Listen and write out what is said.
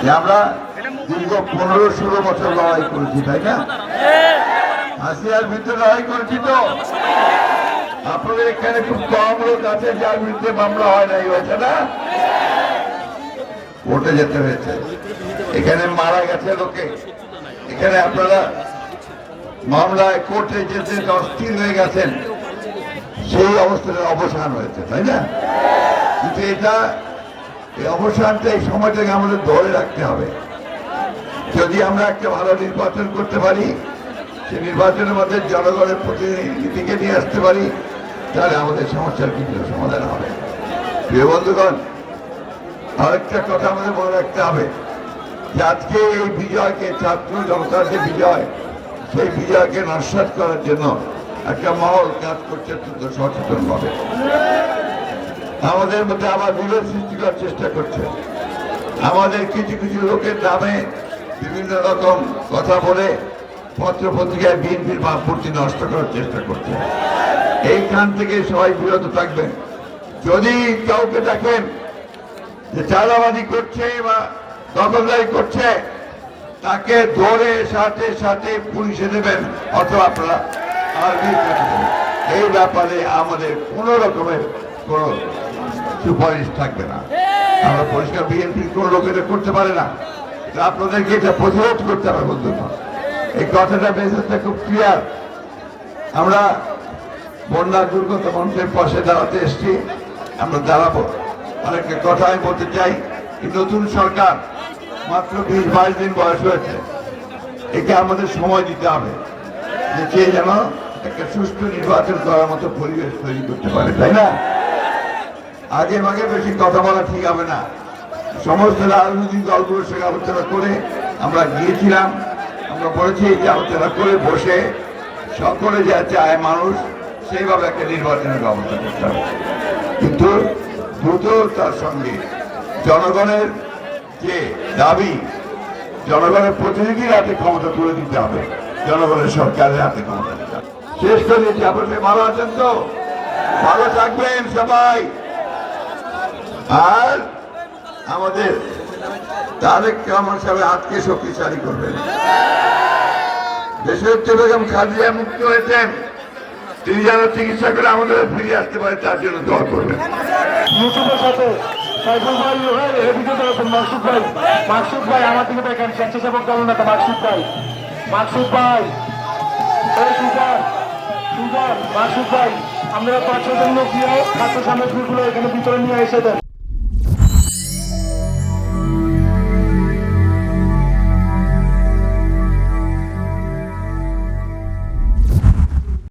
যে আমরা দীর্ঘ 15-16 বছর লড়াই করেছি, তাই না? হাসিনার বিরুদ্ধে লড়াই করেছি তো। আপনাদের এখানে খুব কম লোক আছে যার বিরুদ্ধে মামলা হয় নাই, হয়েছে না? কোর্টে যেতে হয়েছে, এখানে মারা গেছে লোকে, এখানে আপনারা মামলায় কোর্টে যেতে অস্থির হয়ে গেছেন, সেই অবস্থাটার অবসান হয়েছে, তাই না? কিন্তু এই অবসানটা, এই সময়টাকে আমাদের ধরে রাখতে হবে। যদি আমরা একটা ভালো নির্বাচন করতে পারি, সে নির্বাচনের মধ্যে জনগণের প্রতিনিধিকে নিয়ে আসতে পারি, তাহলে আমাদের সমস্যার কিছু সমাধান হবে। প্রিয় বন্ধুগণ, আরেকটা কথা আমাদের মনে রাখতে হবে যে আজকে এই বিজয়কে, ছাত্র জনতার যে বিজয়, সেই বিজয়কে নস্যাৎ করার জন্য একটা মহল কাজ করছে অত্যন্ত সচেতন ভাবে। আমাদের মধ্যে আবার বিরোধ সৃষ্টি করার চেষ্টা করছে, আমাদের কিছু কিছু লোকের নামে বিভিন্ন রকম কথা বলে পত্র পত্রিকায় বিএনপির ভাবমূর্তি নষ্ট করার চেষ্টা করছে। এইখান থেকে সবাই বিরত থাকবেন। যদি কাউকে দেখেন যে চাঁদাবাজি করছে বা দখলদারি করছে, তাকে ধরে সাথে সাথে পুলিশে দেবেন অথবা আপনারা আর্মি দেবেন। এই ব্যাপারে আমাদের কোনো রকমের কোনো সুপারিশ থাকবে না। আমরা পরিষ্কার, বিএনপির কোন লোক এটা করতে পারে না, আপনাদেরকে এটা প্রতিরোধ করতে হবে। বন্ধুগণ, এই কথাটা মেসেজটা খুব ক্লিয়ার। আমরা বন্যা দুর্গত মানুষের পাশে দাঁড়াতে এসেছি, আমরা দাঁড়াবো। আরেকটা কথা আমি বলতে চাই, নতুন সরকার মাত্র 20-22 দিন বয়স হয়েছে, একে আমাদের সময় দিতে হবে যে কে যেন একটা সুষ্ঠু নির্বাচন করার মতো পরিবেশ তৈরি করতে পারে, তাই না? আগে ভাগে বেশি কথা বলা ঠিক হবে না। সমস্ত রাজনৈতিক দলগুলোর সঙ্গে আলোচনা করে আমরা গিয়েছিলাম, আমরা বলেছি যে আলোচনা করে বসে সকলে যা চায় মানুষ, সেইভাবে একটা নির্বাচনের ব্যবস্থা করতে হবে। কিন্তু দ্রুত তার সঙ্গে জনগণের যে দাবি, জনগণের প্রতিনিধির হাতে ক্ষমতা তুলে দিতে হবে, জনগণের সরকারের হাতে ক্ষমতা দিতে হবে। শেষ করে দিচ্ছি, আপনারা ভালো আছেন তো? ভালো থাকবেন সবাই। আর আমাদের তারেক রহমান সাহেব হাতকে শক্তিশালী করবেন। দেশনেত্রী বেগম খালেদা মুক্ত হয়েছেন, তিনি যেন চিকিৎসা করে আমাদের ফিরে আসতে পারে, তার জন্য দোয়া করবেন। মাকসুদ ভাই আমার দিকে দেখেন, স্বেচ্ছাসেবক দল নেতা মাকসুদ ভাই, মাকসুদ ভাই, মাকসুদ ভাই, আপনারা 5-6 জন লোক দিয়ে খাদ্য সামগ্রীগুলো এখানে ভিতরে নিয়ে এসে দেন।